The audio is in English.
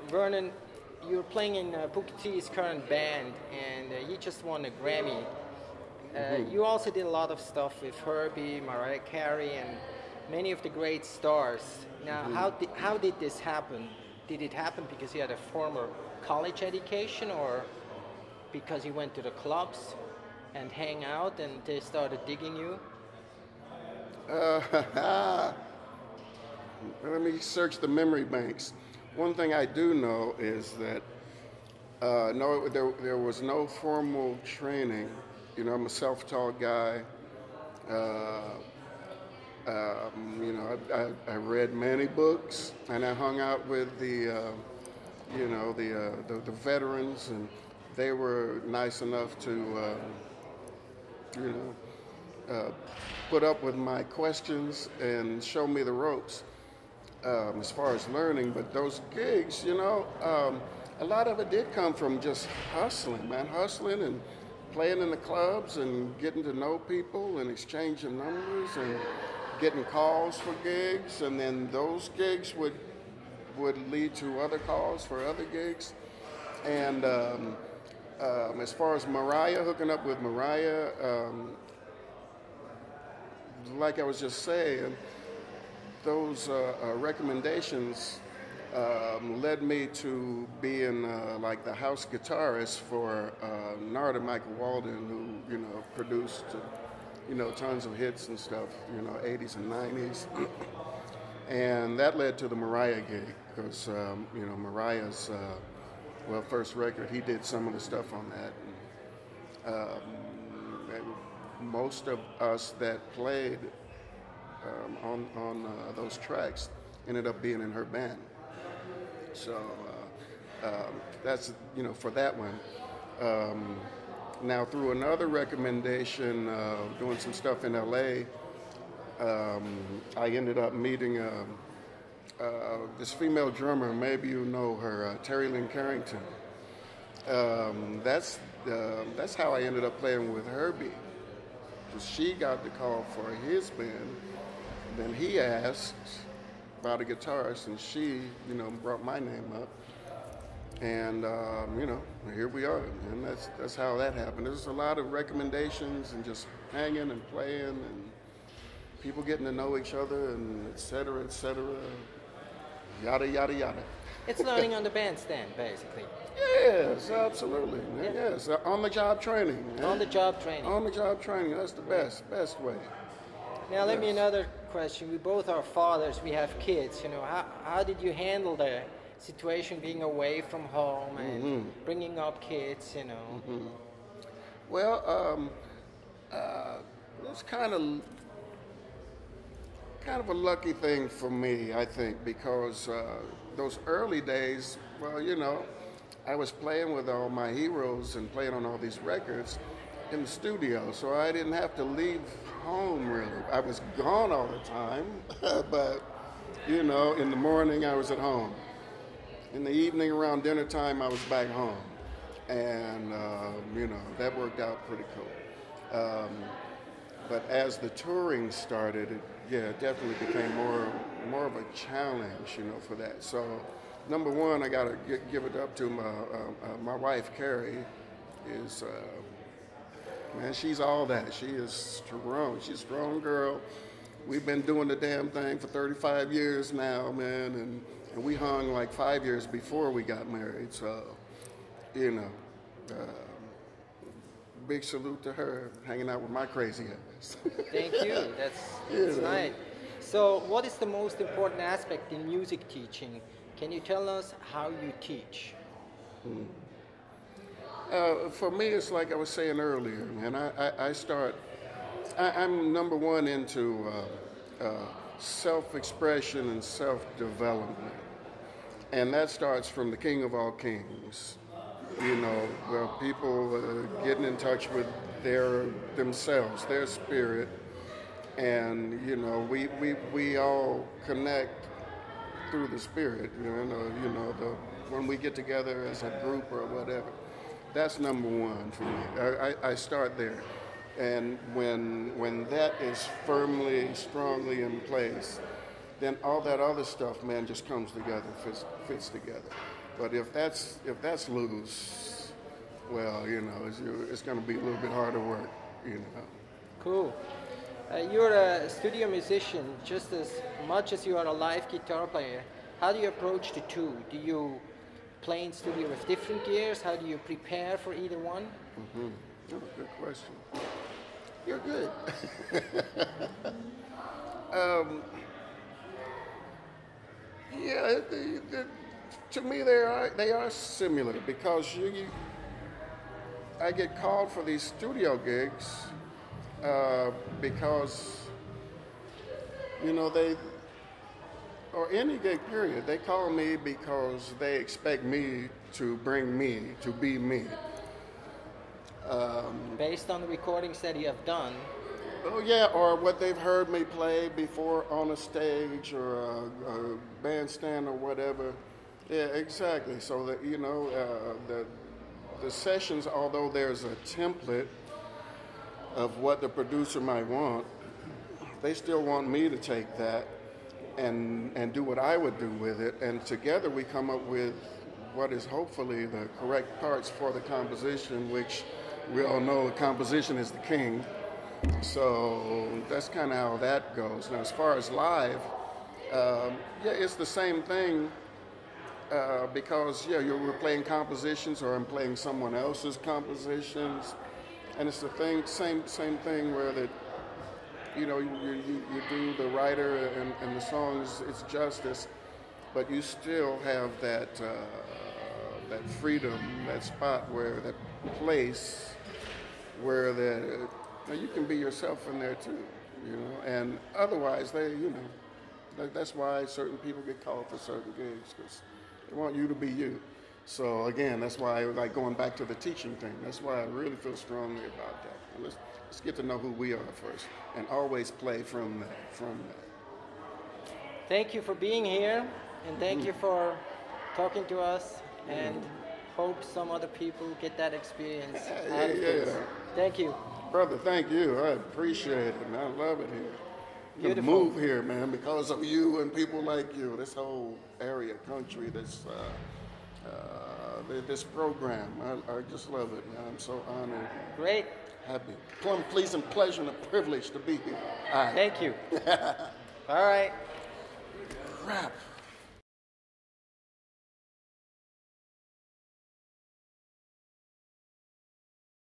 Vernon, you're playing in Booker T's current band, and you just won a Grammy. You also did a lot of stuff with Herbie, Mariah Carey, and many of the great stars. Now, how did this happen? Did it happen because you had a former college education, or because you went to the clubs and hang out and they started digging you? Let me search the memory banks. One thing I do know is that no, there was no formal training. You know, I'm a self-taught guy. You know, I read many books, and I hung out with the veterans, and they were nice enough to, put up with my questions and show me the ropes as far as learning. But those gigs, you know, a lot of it did come from just hustling, man, hustling and playing in the clubs and getting to know people and exchanging numbers and getting calls for gigs, and then those gigs would lead to other calls for other gigs. And as far as Mariah, hooking up with Mariah, like I was just saying, those recommendations led me to being like the house guitarist for Narada Michael Walden, who, you know, produced tons of hits and stuff, 80s and 90s. And that led to the Mariah gig, because, Mariah's, first record, he did some of the stuff on that. And most of us that played on those tracks ended up being in her band. So that's, for that one. Now, through another recommendation, doing some stuff in LA, I ended up meeting this female drummer. Maybe you know her, Terry Lynn Carrington. That's how I ended up playing with Herbie. She got the call for his band. Then he asked about a guitarist, and she, brought my name up. And here we are, and that's how that happened. There's a lot of recommendations and just hanging and playing and people getting to know each other, and et cetera, yada, yada, yada. It's learning on the bandstand, basically. Yes, absolutely. Yeah. Yes, on-the-job training. On-the-job training. On-the-job training, that's the best way. Now, let me another question. We both are fathers, we have kids. How did you handle the situation being away from home and bringing up kids, Well, it was kind of a lucky thing for me, I think, because those early days, I was playing with all my heroes and playing on all these records in the studio, so I didn't have to leave home, really. I was gone all the time, but, in the morning I was at home. In the evening, around dinner time, I was back home. And, that worked out pretty cool. But as the touring started, it definitely became more of a challenge, for that. So, number one, I got to give it up to my wife, Carey. Man, she's all that. She is strong. She's a strong girl. We've been doing the damn thing for 35 years now, man, and we hung like 5 years before we got married. So, big salute to her, hanging out with my crazy ass. Thank you. That's nice. So, what is the most important aspect in music teaching? Can you tell us how you teach? For me, it's like I was saying earlier, man. I'm number one into self-expression and self-development. And that starts from the King of all kings. Where people getting in touch with themselves, their spirit. And, we all connect through the spirit, when we get together as a group or whatever. That's number one for me. I start there. And when that is firmly, strongly in place, then all that other stuff, man, just comes together, fits together. But if that's loose, well, you know, it's going to be a little bit harder work, you know. Cool. You're a studio musician just as much as you are a live guitar player. How do you approach the two? Do you play in studio with different gears? How do you prepare for either one? Mm-hmm. Oh, good question. You're good. Yeah, to me they are similar because I get called for these studio gigs because, you know, or any gig period, they call me because they expect me to bring me, to be me. Based on the recordings that you have done. Oh yeah, or what they've heard me play before on a stage or a bandstand or whatever. Yeah, exactly. So that, you know, the sessions, although there's a template of what the producer might want, they still want me to take that and do what I would do with it, and together we come up with what is hopefully the correct parts for the composition, which we all know the composition is the king. So that's kind of how that goes. Now, as far as live, yeah, it's the same thing because, yeah, we're playing compositions or I'm playing someone else's compositions, and it's the same thing where that, you know, you do the writer and the songs, it's justice, but you still have that freedom, that spot where, that place where you can be yourself in there too, you know, and otherwise that's why certain people get called for certain gigs, because they want you to be you. So again, that's why, like, going back to the teaching thing, that's why I really feel strongly about that. Let's get to know who we are first, and always play from that. Thank you for being here, and thank you for talking to us, and hope some other people get that experience out of this. Thank you. Brother, thank you. I appreciate it, man. I love it here. Beautiful. To move here, man, because of you and people like you. This whole area, country, this program, I just love it, man. I'm so honored. Great. Happy. Plum, pleasing pleasure and a privilege to be here. All right. Thank you. All right. Rap.